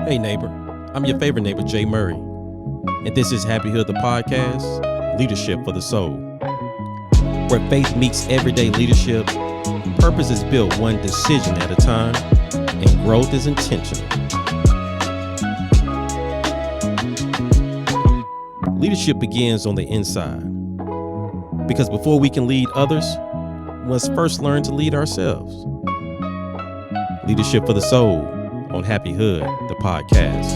Hey, neighbor. I'm your favorite neighbor, Jay Murray, and this is Happy Hood, the podcast, Leadership for the Soul, where faith meets everyday leadership, purpose is built one decision at a time, and growth is intentional. Leadership begins on the inside, because before we can lead others, we must first learn to lead ourselves. Leadership for the Soul on Happy Hood, the podcast.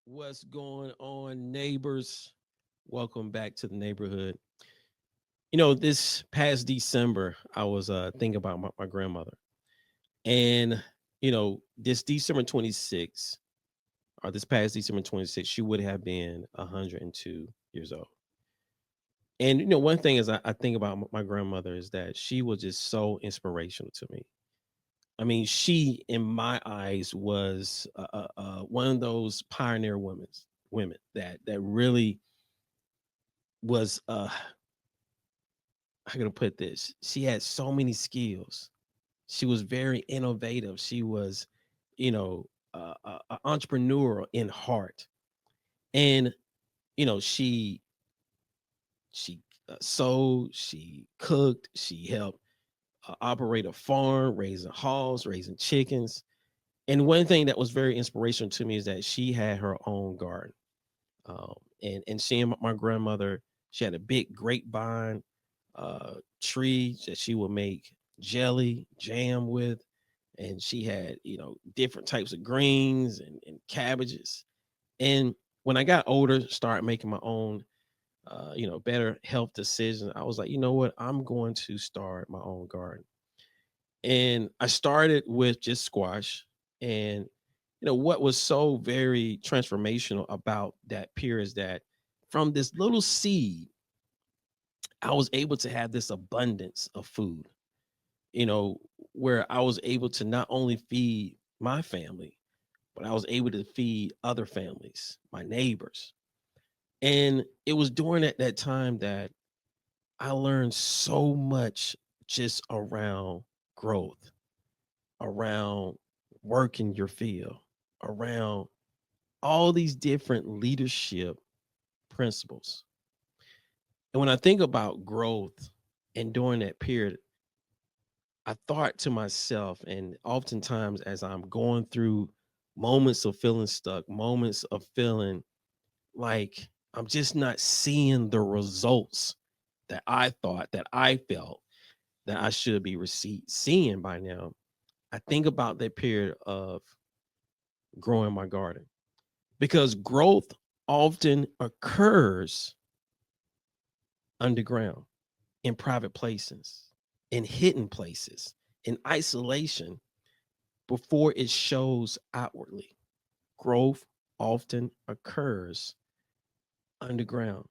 What's going on, neighbors? Welcome back to the neighborhood. This past December, I was thinking about my grandmother. And, this December 26th, or this past December 26th, she would have been 102 years old. And, one thing is I think about my grandmother is that she was just so inspirational to me. I mean, she, in my eyes, was one of those pioneer women that really was how can I put this? She had so many skills. She was very innovative. She was, entrepreneur in heart, and she sewed, she cooked, she helped operate a farm, raising hogs, raising chickens. And one thing that was very inspirational to me is that she had her own garden. And seeing my grandmother, she had a big grapevine tree that she would make jelly, jam with. And she had, different types of greens and cabbages. And when I got older, started making my own, better health decisions, I was like, you know what? I'm going to start my own garden. And I started with just squash. And, what was so very transformational about that period is that from this little seed, I was able to have this abundance of food, you know, where I was able to not only feed my family, but I was able to feed other families, my neighbors. And it was during that time that I learned so much just around growth, around working your field, around all these different leadership principles. And when I think about growth and during that period, I thought to myself, and oftentimes as I'm going through moments of feeling stuck, moments of feeling like I'm just not seeing the results that I thought that I felt that I should be seeing by now. I think about that period of growing my garden because growth often occurs underground in private places, in hidden places, in isolation before it shows outwardly. Growth often occurs underground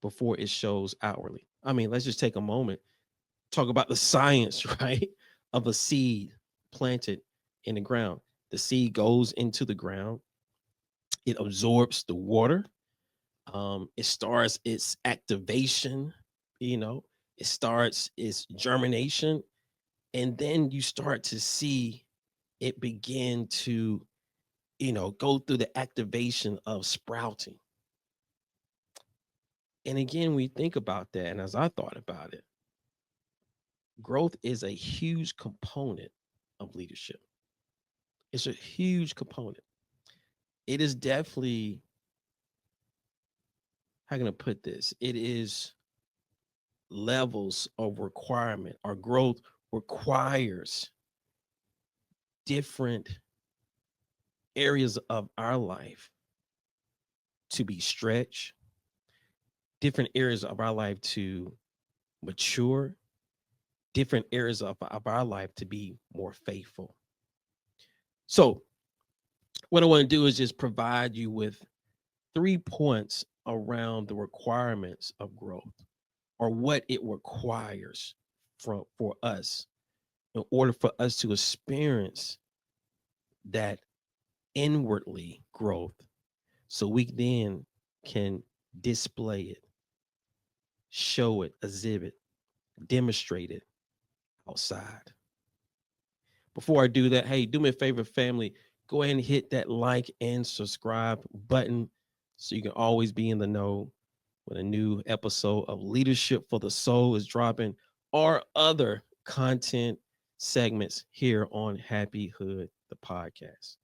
before it shows outwardly. I mean, let's just take a moment, talk about the science, right, of a seed planted in the ground. The seed goes into the ground, it absorbs the water, it starts its activation, you know, it starts its germination, and then you start to see it begin to, go through the activation of sprouting. And again, we think about that. And as I thought about it, growth is a huge component of leadership. It's a huge component. It is definitely, how can I put this? It is levels of requirement. Our growth requires different areas of our life to be stretched, different areas of our life to mature, different areas of our life to be more faithful. So, what I want to do is just provide you with 3 points around the requirements of growth or what it requires for us in order for us to experience that inwardly growth so we then can display it show it, exhibit, demonstrate it outside. Before I do that, hey, do me a favor, family. Go ahead and hit that like and subscribe button so you can always be in the know when a new episode of Leadership for the Soul is dropping or other content segments here on Happy Hood, the podcast.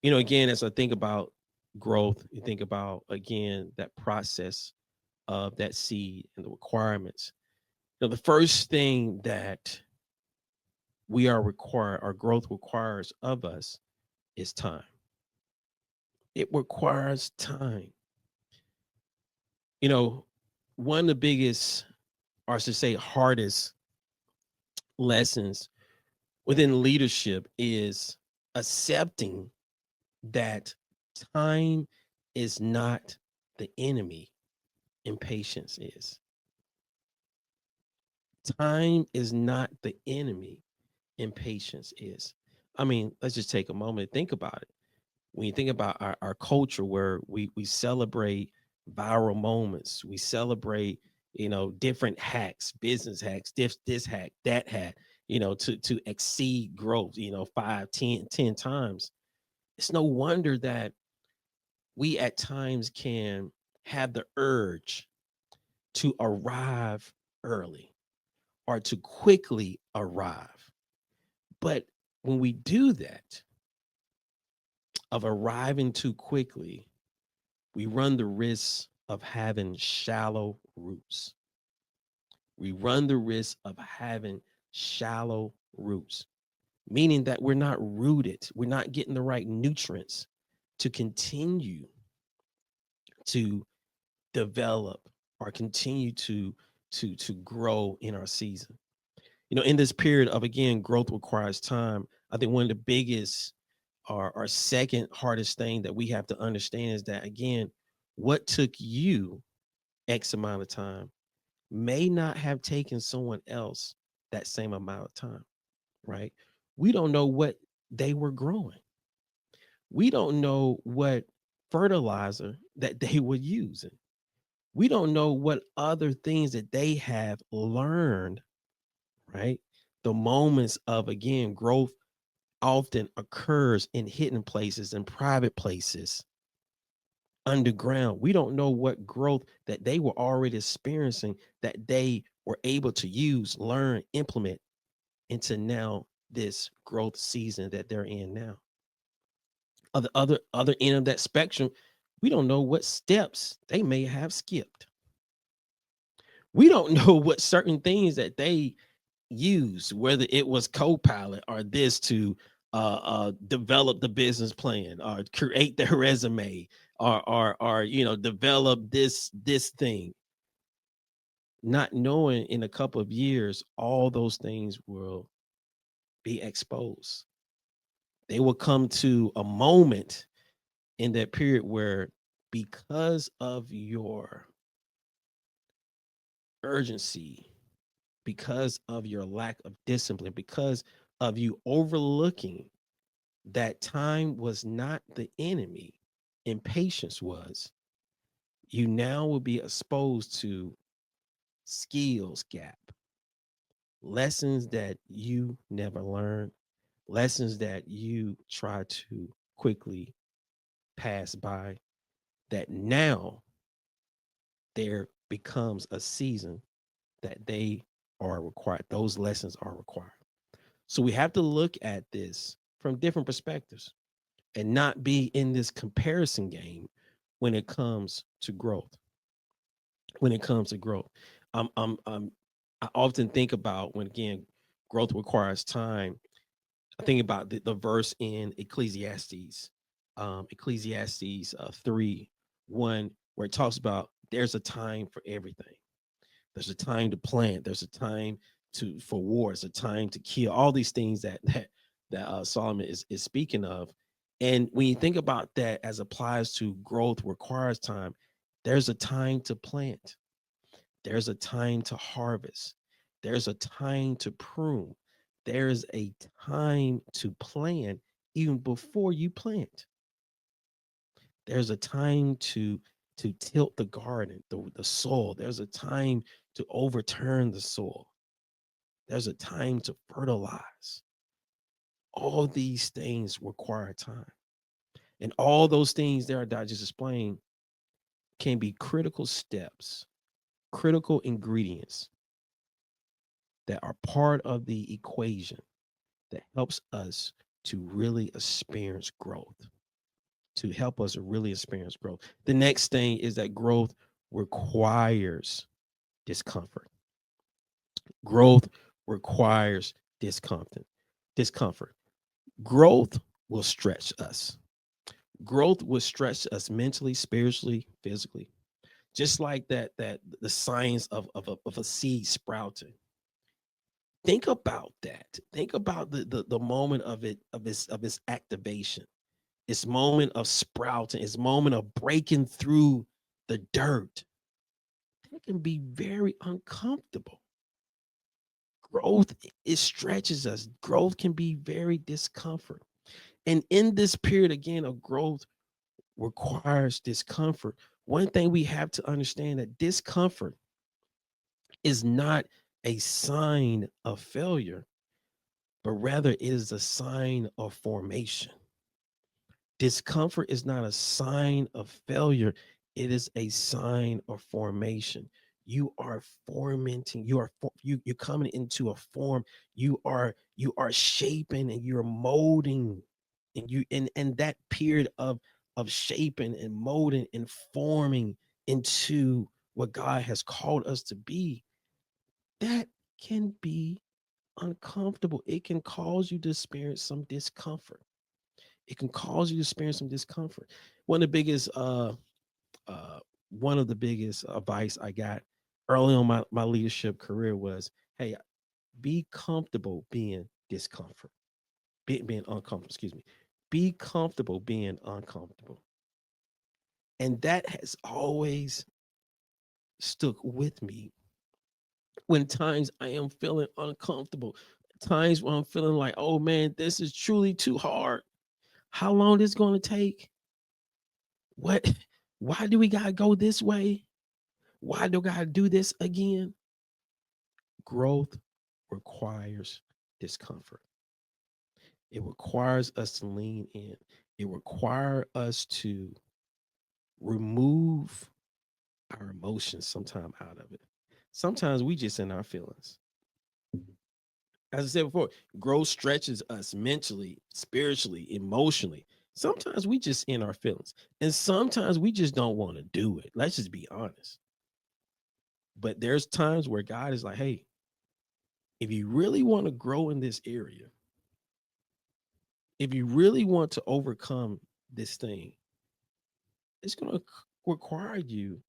Again, as I think about growth, you think about, again, that process of that seed and the requirements. The first thing that we are required, our growth requires of us is time. It requires time. You know, one of the biggest, or I should say, hardest lessons within leadership is accepting that time is not the enemy, impatience is. Time is not the enemy, impatience is. I mean, let's just take a moment to think about it. When you think about our culture where we celebrate viral moments, we celebrate, different hacks, business hacks, this hack, that hack, to exceed growth, 5, 10 times. It's no wonder that we at times can have the urge to arrive early or to quickly arrive. But when we do that, of arriving too quickly, we run the risk of having shallow roots. We run the risk of having shallow roots, meaning that we're not rooted, we're not getting the right nutrients to continue to develop or continue to grow in our season. In this period of, again, growth requires time. I think one of the biggest, our second hardest thing that we have to understand is that, again, what took you X amount of time may not have taken someone else that same amount of time, right? We don't know what they were growing. We don't know what fertilizer that they were using. We don't know what other things that they have learned, right? The moments of, again, growth often occurs in hidden places and private places underground. We don't know what growth that they were already experiencing that they were able to use, learn, implement into now this growth season that they're in now. Other end of that spectrum, we don't know what steps they may have skipped. We don't know what certain things that they use, whether it was Copilot or this to develop the business plan or create their resume or develop this thing, not knowing in a couple of years all those things will be exposed. They will come to a moment in that period where, because of your urgency, because of your lack of discipline, because of you overlooking that time was not the enemy, impatience was, you now will be exposed to skills gap, lessons that you never learned, lessons that you try to quickly pass by, that now there becomes a season that they are required. Those lessons are required. So we have to look at this from different perspectives and not be in this comparison game when it comes to growth. When it comes to growth, I often think about, when, again, growth requires time. I think about the verse in Ecclesiastes, Ecclesiastes 3:1, where it talks about there's a time for everything. There's a time to plant. There's a time for war. It's a time to kill. All these things that Solomon is speaking of. And when you think about that as applies to growth requires time, there's a time to plant. There's a time to harvest. There's a time to prune. There's a time to plan even before you plant. There's a time to tilt the garden, the soil. There's a time to overturn the soil. There's a time to fertilize. All these things require time. And all those things there that I just explained can be critical steps, critical ingredients that are part of the equation that helps us to really experience growth, to help us really experience growth. The next thing is that growth requires discomfort. Growth requires discomfort. Discomfort. Growth will stretch us. Growth will stretch us mentally, spiritually, physically. Just like that the science of a seed sprouting. Think about that. Think about the moment of its activation, its moment of sprouting, its moment of breaking through the dirt. That can be very uncomfortable. Growth, it stretches us. Growth can be very discomfort. And in this period again of growth requires discomfort. One thing we have to understand that discomfort is not a sign of failure, but rather it is a sign of formation. Discomfort is not a sign of failure, it is a sign of formation. You are formenting, you're coming into a form, you are shaping and you're molding, and you and that period of shaping and molding and forming into what God has called us to be, that can be uncomfortable. It can cause you to experience some discomfort. It can cause you to experience some discomfort. One of the biggest uh one of the biggest advice I got early on my leadership career was, hey, be comfortable being discomfort, being uncomfortable, excuse me. Be comfortable being uncomfortable. And that has always stuck with me when times I am feeling uncomfortable, times when I'm feeling like, oh man, this is truly too hard. How long this going to take? What? Why do we gotta go this way? Why do we gotta do this again? Growth requires discomfort. It requires us to lean in. It requires us to remove our emotions sometime out of it. Sometimes we just in our feelings. As I said before, growth stretches us mentally, spiritually, emotionally. Sometimes we just in our feelings. And sometimes we just don't want to do it. Let's just be honest. But there's times where God is like, hey, if you really want to grow in this area, if you really want to overcome this thing, it's going to require you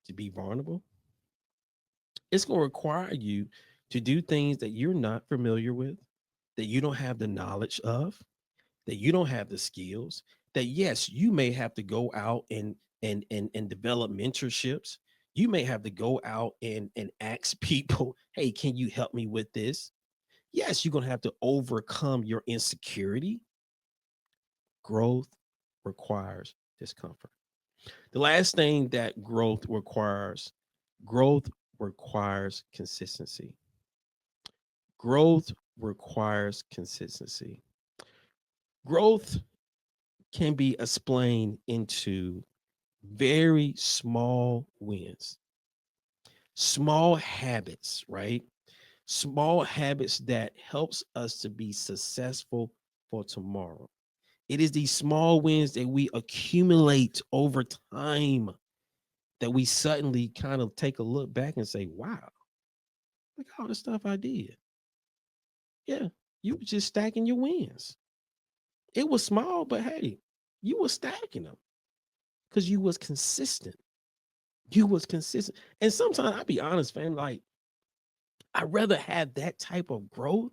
to be vulnerable. It's going to require you to do things that you're not familiar with, that you don't have the knowledge of, that you don't have the skills, that yes, you may have to go out and develop mentorships. You may have to go out and ask people, hey, can you help me with this? Yes, you're going to have to overcome your insecurity. Growth requires discomfort. The last thing that growth requires consistency. Growth requires consistency. Growth can be explained into very small wins, small habits, right? Small habits that helps us to be successful for tomorrow. It is these small wins that we accumulate over time that we suddenly kind of take a look back and say, wow, look at all the stuff I did. Yeah, you were just stacking your wins. It was small, but hey, you were stacking them because you was consistent. You was consistent. And sometimes I'll be honest, fam, like I'd rather have that type of growth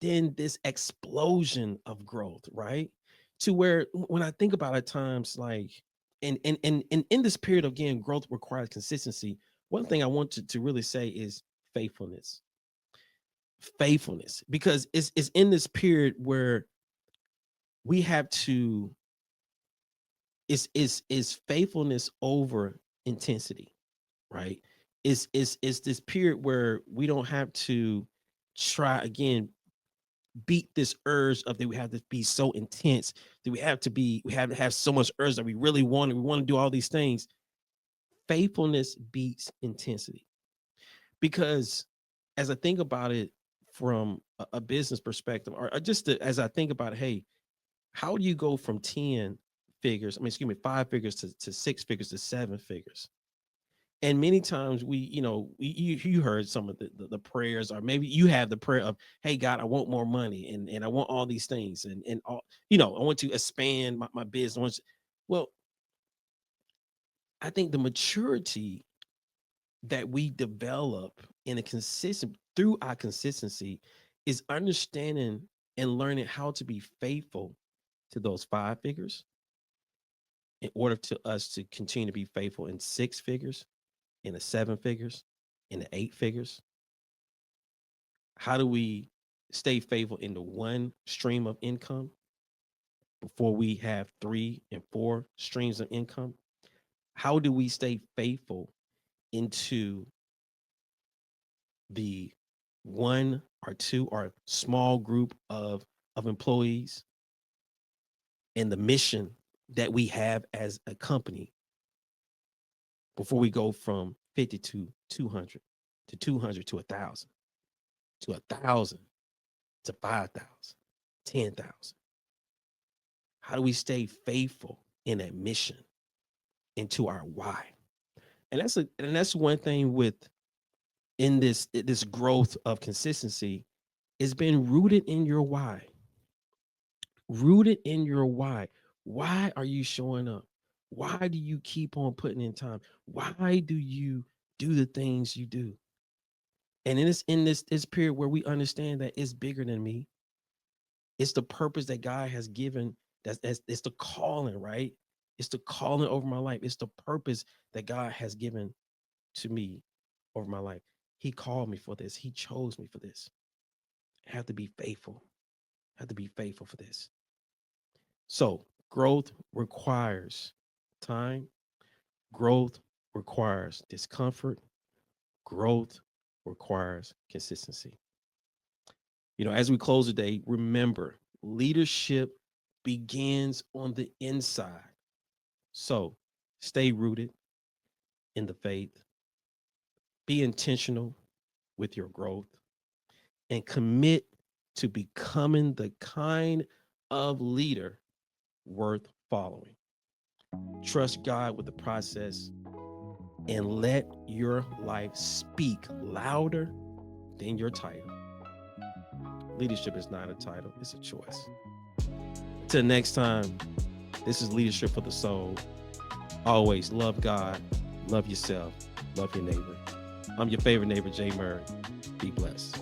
than this explosion of growth, right? To where when I think about at times like and in this period of again, growth requires consistency. One thing I want to really say is faithfulness. Faithfulness. Because it's in this period where we have to Is faithfulness over intensity, right? Is this period where we don't have to try again, beat this urge of that we have to be so intense, that we have to have so much urge that we really want it, we want to do all these things. Faithfulness beats intensity. Because as I think about it from a business perspective, or just as I think about, hey, how do you go from 10 figures, I mean, excuse me, 5 figures to 6 figures to 7 figures? And many times we, you heard some of the prayers, or maybe you have the prayer of, hey, God, I want more money, and I want all these things, and all, I want to expand my business. Well, I think the maturity that we develop in a consistent through our consistency is understanding and learning how to be faithful to those 5 figures in order to us to continue to be faithful in 6 figures, in the 7 figures, in the 8 figures. How do we stay faithful in the one stream of income before we have 3 and 4 streams of income? How do we stay faithful into the one or two or small group of employees and the mission that we have as a company before we go from 50 to 200 to 200 to 1,000 to 1,000 to 5,000, 10,000? How do we stay faithful in that mission into our why? And that's one thing with in this growth of consistency is being rooted in your why. Rooted in your why. Why are you showing up? Why do you keep on putting in time? Why do you do the things you do? And in this period where we understand that it's bigger than me, it's the purpose that God has given. That's it's the calling, right? It's the calling over my life. It's the purpose that God has given to me over my life. He called me for this. He chose me for this. I have to be faithful. I have to be faithful for this. So growth requires time. Growth requires discomfort. Growth requires consistency. As we close today, remember leadership begins on the inside. So stay rooted in the faith, be intentional with your growth, and commit to becoming the kind of leader worth following. Trust God with the process and let your life speak louder than your title. Leadership is not a title, it's a choice. Until next time, this is Leadership for the Soul. Always love God, love yourself, love your neighbor. I'm your favorite neighbor, Jay Murray. Be blessed.